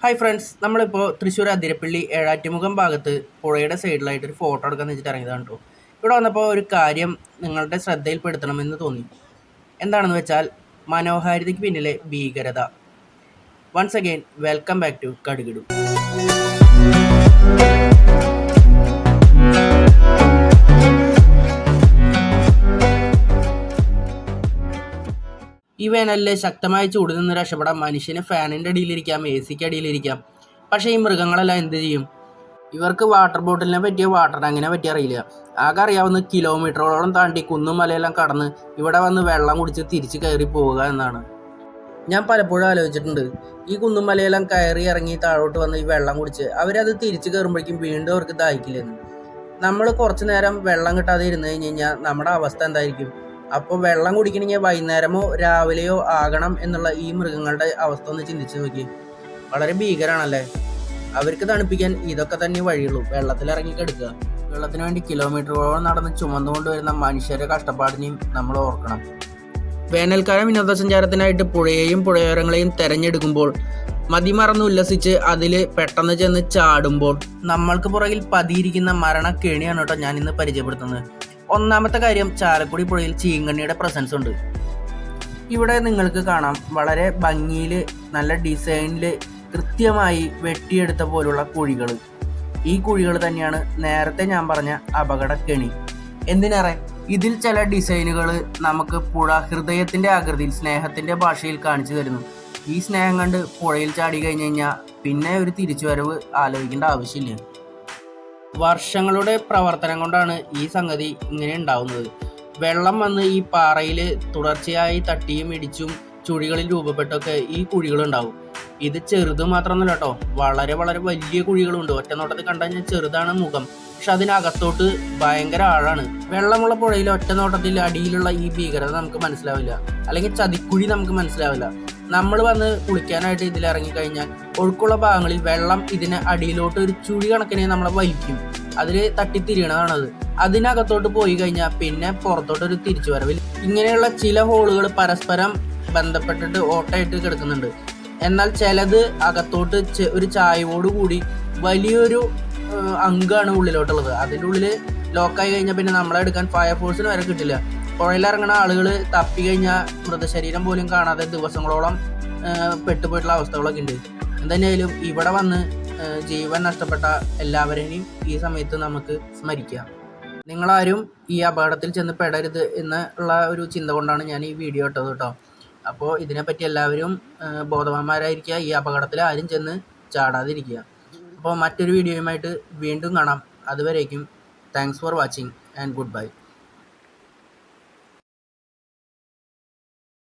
Hi friends, നമ്മളിപ്പോൾ തൃശ്ശൂർ അതിരപ്പള്ളി ഏഴാറ്റുമുഖം ഭാഗത്ത് പുഴയുടെ സൈഡിലായിട്ട് ഒരു ഫോട്ടോ എടുക്കാമെന്ന് വെച്ചിട്ട് ഇറങ്ങിയതാണ് കേട്ടോ. ഇവിടെ വന്നപ്പോൾ ഒരു കാര്യം നിങ്ങളുടെ ശ്രദ്ധയിൽപ്പെടുത്തണമെന്ന് തോന്നി. എന്താണെന്ന് വെച്ചാൽ മനോഹാരിതയ്ക്ക് പിന്നിലെ ഭീകരത. Once again welcome back to Kadukidu. ഈ വേനലിൽ ശക്തമായ ചൂടിൽ നിന്ന് രക്ഷപ്പെടാൻ മനുഷ്യന് ഫാനിൻ്റെ അടിയിലിരിക്കാം, എ സിക്ക് അടിയിലിരിക്കാം. പക്ഷേ ഈ മൃഗങ്ങളെല്ലാം എന്ത് ചെയ്യും? ഇവർക്ക് വാട്ടർ ബോട്ടിലിനെ പറ്റിയ വാട്ടർ ടാങ്കിനെ പറ്റി അറിയില്ല. ആകെ അറിയാവുന്ന കിലോമീറ്ററുകളോളം താണ്ടി കുന്നും മലയെല്ലാം കടന്ന് ഇവിടെ വന്ന് വെള്ളം കുടിച്ച് തിരിച്ച് കയറി പോവുക എന്നാണ്. ഞാൻ പലപ്പോഴും ആലോചിച്ചിട്ടുണ്ട്, ഈ കുന്നും മലയെല്ലാം കയറി ഇറങ്ങി താഴോട്ട് വന്ന് ഈ വെള്ളം കുടിച്ച് അവരത് തിരിച്ച് കയറുമ്പോഴേക്കും വീണ്ടും അവർക്ക് ദാഹിക്കില്ലെന്ന്. നമ്മൾ കുറച്ച് നേരം വെള്ളം കിട്ടാതെ ഇരുന്ന് കഴിഞ്ഞ് കഴിഞ്ഞാൽ നമ്മുടെ അവസ്ഥ എന്തായിരിക്കും? അപ്പോൾ വെള്ളം കുടിക്കണമെങ്കിൽ വൈകുന്നേരമോ രാവിലെയോ ആകണം എന്നുള്ള ഈ മൃഗങ്ങളുടെ അവസ്ഥ ഒന്ന് ചിന്തിച്ച് നോക്കി. വളരെ ഭീകരമാണല്ലേ? അവർക്ക് തണുപ്പിക്കാൻ ഇതൊക്കെ തന്നെ വഴിയുള്ളൂ, വെള്ളത്തിലിറങ്ങി കിടക്കുക. വെള്ളത്തിന് വേണ്ടി കിലോമീറ്ററുകളോളം നടന്ന് ചുമന്നുകൊണ്ട് വരുന്ന മനുഷ്യരുടെ കഷ്ടപ്പാടിനെയും നമ്മൾ ഓർക്കണം. വേനൽക്കാലം വിനോദസഞ്ചാരത്തിനായിട്ട് പുഴയെയും പുഴയോരങ്ങളെയും തിരഞ്ഞെടുക്കുമ്പോൾ മതിമറന്ന് ഉല്ലസിച്ച് അതിൽ പെട്ടെന്ന് ചെന്ന് ചാടുമ്പോൾ നമ്മൾക്ക് പുറകിൽ പതിയിരിക്കുന്ന മരണക്കേണിയാണ് കേട്ടോ ഞാൻ ഇന്ന് പരിചയപ്പെടുത്തുന്നത്. ഒന്നാമത്തെ കാര്യം, ചാലക്കുടി പുഴയിൽ ചീങ്കണ്ണിയുടെ പ്രസൻസ് ഉണ്ട്. ഇവിടെ നിങ്ങൾക്ക് കാണാം വളരെ ഭംഗിയിൽ നല്ല ഡിസൈനിൽ കൃത്യമായി വെട്ടിയെടുത്ത പോലുള്ള കുഴികൾ. ഈ കുഴികൾ തന്നെയാണ് നേരത്തെ ഞാൻ പറഞ്ഞ അപകടക്കെണി. എന്തിനേറെ, ഇതിൽ ചില ഡിസൈനുകൾ നമുക്ക് പുഴ ഹൃദയത്തിൻ്റെ ആകൃതിയിൽ സ്നേഹത്തിൻ്റെ ഭാഷയിൽ കാണിച്ചു തരുന്നു. ഈ സ്നേഹം കണ്ട് പുഴയിൽ ചാടി കഴിഞ്ഞ് കഴിഞ്ഞാൽ പിന്നെ ഒരു തിരിച്ചുവരവ് ആലോചിക്കേണ്ട ആവശ്യമില്ല. വർഷങ്ങളുടെ പ്രവർത്തനം കൊണ്ടാണ് ഈ സംഗതി ഇങ്ങനെ ഉണ്ടാവുന്നത്. വെള്ളം വന്ന് ഈ പാറയിൽ തുടർച്ചയായി തട്ടിയും ഇടിച്ചും ചുഴികളിൽ രൂപപ്പെട്ടൊക്കെ ഈ കുഴികളുണ്ടാവും. ഇത് ചെറുത് മാത്രമൊന്നുമല്ല കേട്ടോ, വളരെ വളരെ വലിയ കുഴികളുണ്ട്. ഒറ്റ നോട്ടത്തിൽ കണ്ടു കഴിഞ്ഞാൽ ചെറുതാണ് മുഖം, പക്ഷെ അതിനകത്തോട്ട് ഭയങ്കര ആഴാണ്. വെള്ളമുള്ള പുഴയിൽ ഒറ്റ നോട്ടത്തിൽ അടിയിലുള്ള ഈ ഭീകരത നമുക്ക് മനസ്സിലാവില്ല, അല്ലെങ്കിൽ ചതിക്കുഴി നമുക്ക് മനസ്സിലാവില്ല. നമ്മൾ വന്ന് കുളിക്കാനായിട്ട് ഇതിലിറങ്ങിക്കഴിഞ്ഞാൽ ഒഴുക്കുള്ള ഭാഗങ്ങളിൽ വെള്ളം ഇതിന് അടിയിലോട്ട് ഒരു ചുഴി കണക്കിനെ നമ്മളെ വലിക്കും. അതിൽ തട്ടിത്തിരിയണതാണത്. അതിനകത്തോട്ട് പോയി കഴിഞ്ഞാൽ പിന്നെ പുറത്തോട്ടൊരു തിരിച്ചു വരവില്ല. ഇങ്ങനെയുള്ള ചില ഹോളുകൾ പരസ്പരം ബന്ധപ്പെട്ടിട്ട് ഓട്ടയിട്ട് കിടക്കുന്നുണ്ട്. എന്നാൽ ചിലത് അകത്തോട്ട് ഒരു ചായവോട് കൂടി വലിയൊരു അങ്കാണ് ഉള്ളിലോട്ടുള്ളത്. അതിൻ്റെ ഉള്ളിൽ ലോക്കായി കഴിഞ്ഞാൽ പിന്നെ നമ്മളെ എടുക്കാൻ ഫയർഫോഴ്സിന് വരെ കിട്ടില്ല. പുഴയിലിറങ്ങുന്ന ആളുകൾ തപ്പി കഴിഞ്ഞാൽ മൃതശരീരം പോലും കാണാതെ ദിവസങ്ങളോളം പെട്ടുപോയിട്ടുള്ള അവസ്ഥകളൊക്കെ ഉണ്ട്. എന്തായാലും ഇവിടെ വന്ന് ജീവൻ നഷ്ടപ്പെട്ട എല്ലാവരെയും ഈ സമയത്ത് നമുക്ക് സ്മരിക്കാം. നിങ്ങളാരും ഈ അപകടത്തിൽ ചെന്ന് പെടരുത് എന്നുള്ള ഒരു ചിന്ത കൊണ്ടാണ് ഞാൻ ഈ വീഡിയോ ഇട്ടത് കേട്ടോ. അപ്പോൾ ഇതിനെപ്പറ്റി എല്ലാവരും ബോധവാന്മാരായിരിക്കുക, ഈ അപകടത്തിൽ ആരും ചെന്ന് ചാടാതിരിക്കുക. അപ്പോൾ മറ്റൊരു വീഡിയോയുമായിട്ട് വീണ്ടും കാണാം. അതുവരേക്കും thanks for watching and good bye.